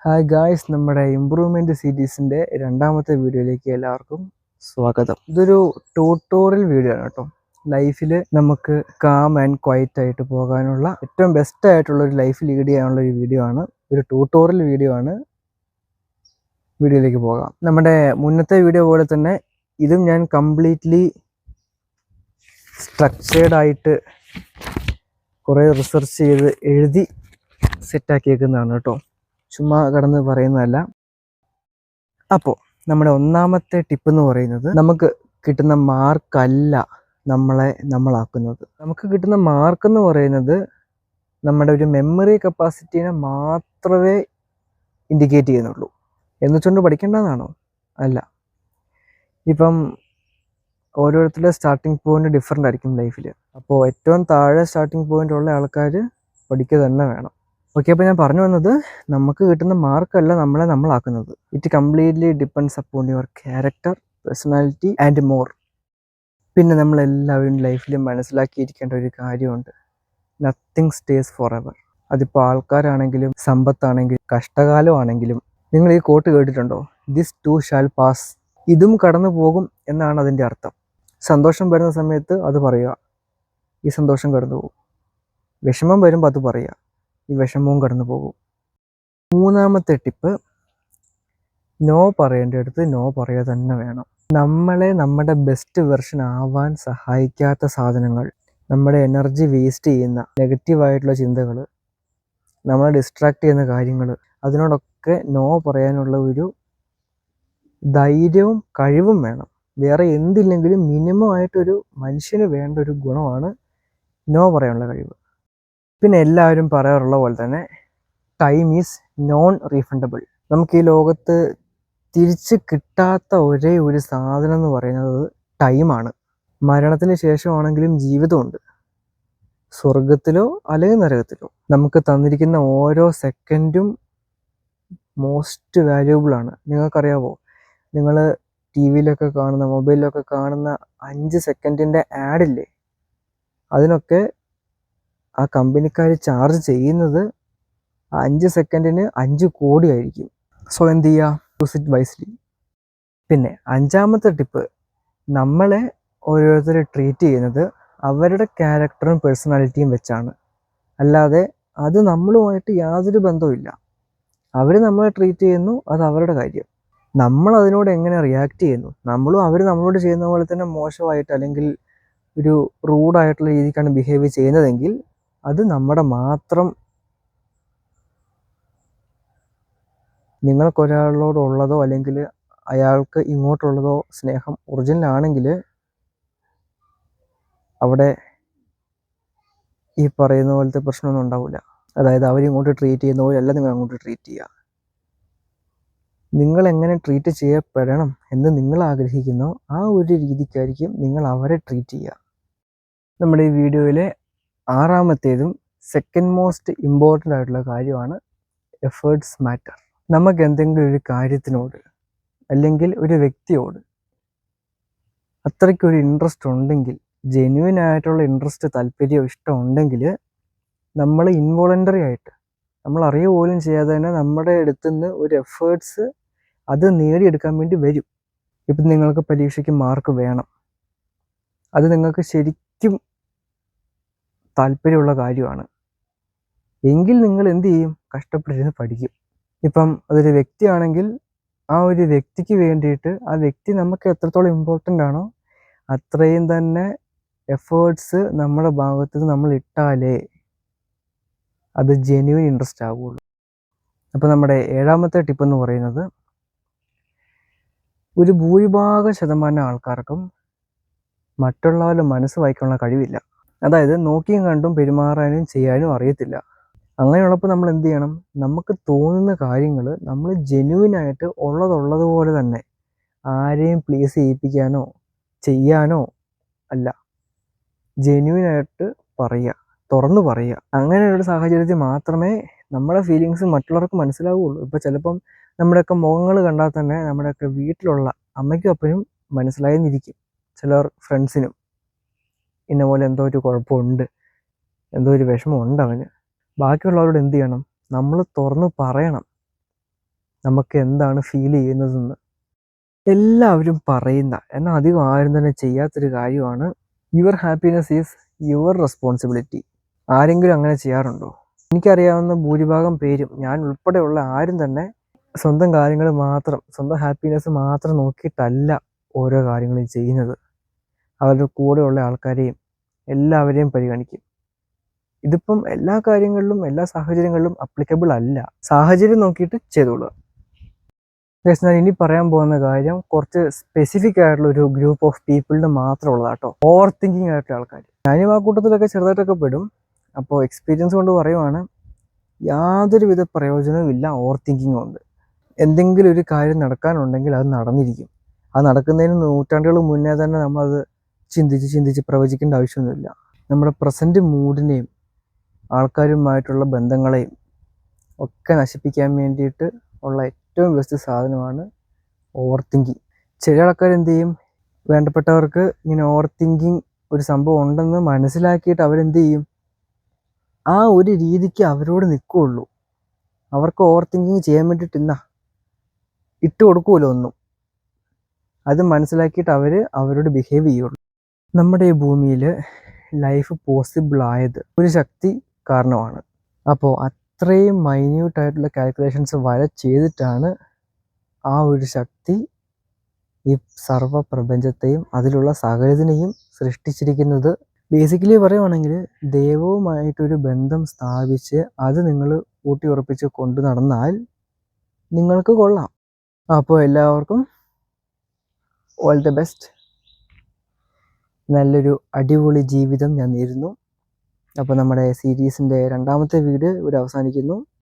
Hi guys, നമ്മുടെ improvement സീരീസിന്റെ രണ്ടാമത്തെ വീഡിയോയിലേക്ക് എല്ലാവർക്കും സ്വാഗതം. ഇതൊരു ട്യൂട്ടോറിയൽ വീഡിയോ ആണ് കേട്ടോ. ലൈഫിൽ നമുക്ക് കാം ആൻഡ് ക്വയറ്റ് ആയിട്ട് പോകാനുള്ള ഏറ്റവും ബെസ്റ്റ് ആയിട്ടുള്ള ഒരു ലൈഫ് ലീഡ് ചെയ്യാനുള്ള ഒരു വീഡിയോ ആണ്. ഒരു ട്യൂട്ടോറിയൽ വീഡിയോ ആണ്. വീഡിയോയിലേക്ക് പോകാം. നമ്മുടെ മുന്നത്തെ വീഡിയോ പോലെ തന്നെ ഇതും ഞാൻ കംപ്ലീറ്റ്ലി സ്ട്രക്ചേർഡ് ആയിട്ട് കുറേ റിസർച്ച് ചെയ്ത് എഴുതി സെറ്റാക്കിയേക്കുന്നതാണ് കേട്ടോ. ചുമ്മാ കടന്ന് പറയുന്നതല്ല. അപ്പോൾ നമ്മുടെ ഒന്നാമത്തെ ടിപ്പ് എന്ന് പറയുന്നത്, നമുക്ക് കിട്ടുന്ന മാർക്കല്ല നമ്മളാക്കുന്നത്. നമുക്ക് കിട്ടുന്ന മാർക്ക് എന്ന് പറയുന്നത് നമ്മുടെ ഒരു മെമ്മറി കപ്പാസിറ്റീനെ മാത്രമേ ഇൻഡിക്കേറ്റ് ചെയ്യുന്നുള്ളൂ. എന്ന് വെച്ചുകൊണ്ട് പഠിക്കേണ്ടതാണോ? അല്ല. ഇപ്പം ഓരോരുത്തരുടെ സ്റ്റാർട്ടിങ് പോയിന്റ് ഡിഫറെൻ്റ് ആയിരിക്കും ലൈഫിൽ. അപ്പോൾ ഏറ്റവും താഴെ സ്റ്റാർട്ടിങ് പോയിന്റ് ഉള്ള ആൾക്കാർ പഠിക്കുക തന്നെ വേണം. ഓക്കെ, അപ്പോൾ ഞാൻ പറഞ്ഞു വന്നത്, നമുക്ക് കിട്ടുന്ന മാർക്കല്ല നമ്മളാക്കുന്നത്. It completely depends upon your character, personality and more. പിന്നെ നമ്മളെല്ലാവരും ലൈഫിൽ മനസ്സിലാക്കിയിരിക്കേണ്ട ഒരു കാര്യമുണ്ട്, നത്തിങ് സ്റ്റേസ് ഫോർ എവർ. അതിപ്പോൾ ആൾക്കാരാണെങ്കിലും സമ്പത്താണെങ്കിലും കഷ്ടകാലമാണെങ്കിലും. നിങ്ങൾ ഈ കോട്ട് കേട്ടിട്ടുണ്ടോ? This too shall pass. ഇതും കടന്നു പോകും എന്നാണ് അതിൻ്റെ അർത്ഥം. സന്തോഷം വരുന്ന സമയത്ത് അത് പറയുക, ഈ സന്തോഷം കടന്നു പോകും. വിഷമം വരുമ്പോൾ അത് പറയുക, ഈ വിഷമവും കടന്നു പോകും. മൂന്നാമത്തെ ടിപ്പ്, നോ പറയേണ്ടടുത്ത് നോ പറയുക തന്നെ വേണം. നമ്മളെ നമ്മുടെ ബെസ്റ്റ് വെർഷൻ ആവാൻ സഹായിക്കാത്ത സാധനങ്ങൾ, നമ്മുടെ എനർജി വേസ്റ്റ് ചെയ്യുന്ന നെഗറ്റീവായിട്ടുള്ള ചിന്തകൾ, നമ്മളെ ഡിസ്ട്രാക്ട് ചെയ്യുന്ന കാര്യങ്ങൾ, അതിനോടൊക്കെ നോ പറയാനുള്ള ഒരു ധൈര്യവും കഴിവും വേണം. വേറെ എന്തില്ലെങ്കിലും മിനിമം ആയിട്ടൊരു മനുഷ്യന് വേണ്ട ഒരു ഗുണമാണ് നോ പറയാനുള്ള കഴിവ്. പിന്നെ എല്ലാവരും പറയാറുള്ള പോലെ തന്നെ, ടൈം ഈസ് നോൺ റീഫണ്ടബിൾ. നമുക്ക് ഈ ലോകത്ത് തിരിച്ച് കിട്ടാത്ത ഒരേ ഒരു സാധനം എന്ന് പറയുന്നത് ടൈമാണ്. മരണത്തിന് ശേഷമാണെങ്കിലും ജീവിതമുണ്ട്. സ്വർഗത്തിലോ അല്ലെങ്കിൽ നരകത്തിലോ നമുക്ക് തന്നിരിക്കുന്ന ഓരോ സെക്കൻഡും മോസ്റ്റ് വാല്യൂബിൾ ആണ്. നിങ്ങൾക്കറിയാവോ, നിങ്ങൾ ടി വിയിലൊക്കെ കാണുന്ന, മൊബൈലിലൊക്കെ കാണുന്ന 5 സെക്കൻഡിൻ്റെ ആഡില്ലേ, അതിനൊക്കെ ആ കമ്പനിക്കാർ ചാർജ് ചെയ്യുന്നത് 5 സെക്കൻഡിന് 5 കോടി ആയിരിക്കും. സോ എന്ത് ചെയ്യുക? Use it wisely. പിന്നെ അഞ്ചാമത്തെ ടിപ്പ്, നമ്മളെ ഓരോരുത്തരെ ട്രീറ്റ് ചെയ്യുന്നത് അവരുടെ ക്യാരക്ടറും പേഴ്സണാലിറ്റിയും വെച്ചാണ്. അല്ലാതെ അത് നമ്മളുമായിട്ട് യാതൊരു ബന്ധവുമില്ല. അവർ നമ്മളെ ട്രീറ്റ് ചെയ്യുന്നു, അത് അവരുടെ കാര്യം. നമ്മൾ അതിനോട് എങ്ങനെ റിയാക്ട് ചെയ്യുന്നു, നമ്മളും അവർ നമ്മളോട് ചെയ്യുന്ന പോലെ തന്നെ മോശമായിട്ട് അല്ലെങ്കിൽ ഒരു റൂഡായിട്ടുള്ള രീതിക്കാണ് ബിഹേവ് ചെയ്യുന്നതെങ്കിൽ അത് നമ്മുടെ മാത്രം. നിങ്ങൾക്കൊരാളോടുള്ളതോ അല്ലെങ്കിൽ അയാൾക്ക് ഇങ്ങോട്ടുള്ളതോ സ്നേഹം ഒറിജിനൽ ആണെങ്കിൽ അവിടെ ഈ പറയുന്ന പോലത്തെ പ്രശ്നമൊന്നും ഉണ്ടാവില്ല. അതായത് അവരിങ്ങോട്ട് ട്രീറ്റ് ചെയ്യുന്ന പോലെയല്ല നിങ്ങൾ അങ്ങോട്ട് ട്രീറ്റ് ചെയ്യുക. നിങ്ങൾ എങ്ങനെ ട്രീറ്റ് ചെയ്യപ്പെടണം എന്ന് നിങ്ങൾ ആഗ്രഹിക്കുന്നോ ആ ഒരു രീതിക്കായിരിക്കും നിങ്ങൾ അവരെ ട്രീറ്റ് ചെയ്യുക. നമ്മുടെ ഈ വീഡിയോയിലെ ആറാമത്തേതും സെക്കൻഡ് മോസ്റ്റ് ഇമ്പോർട്ടൻ്റ് ആയിട്ടുള്ള കാര്യമാണ് എഫേർട്സ് മാറ്റർ. നമുക്ക് എന്തെങ്കിലും ഒരു കാര്യത്തിനോട് അല്ലെങ്കിൽ ഒരു വ്യക്തിയോട് അത്രയ്ക്കൊരു ഇൻട്രസ്റ്റ് ഉണ്ടെങ്കിൽ, ജെന്യുവൻ ആയിട്ടുള്ള ഇൻട്രസ്റ്റ്, താല്പര്യം, ഇഷ്ടം ഉണ്ടെങ്കിൽ, നമ്മൾ ഇൻവോളണ്ടറി ആയിട്ട്, നമ്മൾ അറിയുക പോലും ചെയ്യാതെ തന്നെ നമ്മുടെ അടുത്തുനിന്ന് ഒരു എഫേർട്സ് അത് നേടിയെടുക്കാൻ വേണ്ടി വരും. ഇപ്പം നിങ്ങൾക്ക് പരീക്ഷയ്ക്ക് മാർക്ക് വേണം, അത് നിങ്ങൾക്ക് ശരിക്കും താല്പര്യമുള്ള കാര്യമാണ് എങ്കിൽ നിങ്ങൾ എന്ത് ചെയ്യും? കഷ്ടപ്പെട്ടിരുന്ന് പഠിക്കും. ഇപ്പം അതൊരു വ്യക്തിയാണെങ്കിൽ ആ ഒരു വ്യക്തിക്ക് വേണ്ടിയിട്ട് ആ വ്യക്തി നമുക്ക് എത്രത്തോളം ഇമ്പോർട്ടൻ്റ് ആണോ അത്രയും തന്നെ എഫേർട്സ് നമ്മുടെ ഭാഗത്ത് നിന്ന് നമ്മൾ ഇട്ടാലേ അത് ജെന്യുവൻ ഇൻട്രസ്റ്റ് ആവുകയുള്ളൂ. അപ്പോൾ നമ്മുടെ ഏഴാമത്തെ ടിപ്പ് എന്ന് പറയുന്നത്, ഒരു ഭൂരിഭാഗ ശതമാനം ആൾക്കാർക്കും മറ്റുള്ളവരുടെ മനസ്സ് വായിക്കാനുള്ള കഴിവില്ല. അതായത് നോക്കിയും കണ്ടും പെരുമാറാനും ചെയ്യാനും അറിയത്തില്ല. അങ്ങനെയുള്ളപ്പോൾ നമ്മൾ എന്ത് ചെയ്യണം? നമുക്ക് തോന്നുന്ന കാര്യങ്ങൾ നമ്മൾ ജെന്യുവനായിട്ട് ഉള്ളതുപോലെ തന്നെ, ആരെയും പ്ലീസ് ചെയ്യിപ്പിക്കാനോ ചെയ്യാനോ അല്ല, ജെന്യുവനായിട്ട് പറയുക, തുറന്നു പറയുക. അങ്ങനെയുള്ള സാഹചര്യത്തിൽ മാത്രമേ നമ്മുടെ ഫീലിങ്സ് മറ്റുള്ളവർക്ക് മനസ്സിലാവുകയുള്ളൂ. ഇപ്പോൾ ചിലപ്പം നമ്മുടെയൊക്കെ മുഖങ്ങൾ കണ്ടാൽ തന്നെ നമ്മുടെയൊക്കെ വീട്ടിലുള്ള അമ്മയ്ക്കും അപ്പനും മനസ്സിലായെന്നിരിക്കും. ചിലർ ഫ്രണ്ട്സിനും ഇന്ന പോലെ എന്തോ ഒരു കുഴപ്പമുണ്ട്, എന്തോ ഒരു വിഷമമുണ്ട് അവന്. ബാക്കിയുള്ളവരോട് എന്ത് ചെയ്യണം? നമ്മൾ തുറന്ന് പറയണം. നമുക്ക് എന്താണ് ഫീൽ ചെയ്യുന്നതെന്ന്. എല്ലാവരും പറയുന്ന, എന്നാൽ അധികം ആരും തന്നെ ചെയ്യാത്തൊരു കാര്യമാണ് your happiness is your responsibility. ആരെങ്കിലും അങ്ങനെ ചെയ്യാറുണ്ടോ? എനിക്കറിയാവുന്ന ഭൂരിഭാഗം പേരും, ഞാൻ ഉൾപ്പെടെയുള്ള ആരും തന്നെ സ്വന്തം കാര്യങ്ങൾ മാത്രം, സ്വന്തം ഹാപ്പിനെസ് മാത്രം നോക്കിയിട്ടല്ല ഓരോ കാര്യങ്ങളും ചെയ്യുന്നത്. അവരുടെ കൂടെയുള്ള ആൾക്കാരെയും എല്ലാവരെയും പരിഗണിക്കും. ഇതിപ്പം എല്ലാ കാര്യങ്ങളിലും എല്ലാ സാഹചര്യങ്ങളിലും അപ്ലിക്കബിൾ അല്ല. സാഹചര്യം നോക്കിയിട്ട് ചെയ്തോളുക. ഞാൻ ഇനി പറയാൻ പോകുന്ന കാര്യം കുറച്ച് സ്പെസിഫിക് ആയിട്ടുള്ള ഒരു ഗ്രൂപ്പ് ഓഫ് പീപ്പിളിന് മാത്രമുള്ളതാട്ടോ. ഓവർ തിങ്കിങ് ആയിട്ടുള്ള ആൾക്കാർ. ഞാനും ആ കൂട്ടത്തിലൊക്കെ ചെറുതായിട്ടൊക്കെ പെടും. അപ്പോൾ എക്സ്പീരിയൻസ് കൊണ്ട് പറയുവാണ്, യാതൊരുവിധ പ്രയോജനവും ഇല്ല ഓവർ തിങ്കിങ് കൊണ്ട്. എന്തെങ്കിലും ഒരു കാര്യം നടക്കാനുണ്ടെങ്കിൽ അത് നടന്നിരിക്കും. അത് നടക്കുന്നതിന് നൂറ്റാണ്ടുകൾ മുന്നേ തന്നെ നമ്മളത് ചിന്തിച്ച് പ്രവചിക്കേണ്ട ആവശ്യമൊന്നുമില്ല. നമ്മുടെ പ്രസൻറ്റ് മൂഡിനെയും ആൾക്കാരുമായിട്ടുള്ള ബന്ധങ്ങളെയും ഒക്കെ നശിപ്പിക്കാൻ വേണ്ടിയിട്ട് ഉള്ള ഏറ്റവും ബെസ്റ്റ് സാധനമാണ് ഓവർ തിങ്കിങ്. ചില ആൾക്കാർ എന്ത് ചെയ്യും, വേണ്ടപ്പെട്ടവർക്ക് ഇങ്ങനെ ഓവർ തിങ്കിങ് ഒരു സംഭവം ഉണ്ടെന്ന് മനസ്സിലാക്കിയിട്ട് അവരെന്ത് ചെയ്യും, ആ ഒരു രീതിക്ക് അവരോട് നിൽക്കുകയുള്ളൂ. അവർക്ക് ഓവർ തിങ്കിങ് ചെയ്യാൻ വേണ്ടിയിട്ട് ഇട്ട് കൊടുക്കുമല്ലോ ഒന്നും. അത് മനസ്സിലാക്കിയിട്ട് അവരോട് ബിഹേവ് ചെയ്യുള്ളൂ. നമ്മുടെ ഈ ഭൂമിയിൽ ലൈഫ് പോസിബിൾ ആയത് ഒരു ശക്തി കാരണമാണ്. അപ്പോൾ അത്രയും മൈന്യൂട്ടായിട്ടുള്ള കാൽക്കുലേഷൻസ് ചെയ്തിട്ടാണ് ആ ഒരു ശക്തി ഈ സർവ്വ പ്രപഞ്ചത്തെയും അതിലുള്ള സകലതിനെയും സൃഷ്ടിച്ചിരിക്കുന്നത്. ബേസിക്കലി പറയുവാണെങ്കിൽ ദൈവവുമായിട്ടൊരു ബന്ധം സ്ഥാപിച്ച് അത് നിങ്ങൾ ഊട്ടി ഉറപ്പിച്ച് കൊണ്ടു നടന്നാൽ നിങ്ങൾക്ക് കൊള്ളാം. അപ്പോൾ എല്ലാവർക്കും ഓൾ ദ ബെസ്റ്റ്. നല്ലൊരു അടിപൊളി ജീവിതം ഞാൻ നേരുന്നു. അപ്പോൾ നമ്മുടെ സീരീസിൻ്റെ 2ാമത്തെ വീഡിയോ ഇവിടെ അവസാനിക്കുന്നു.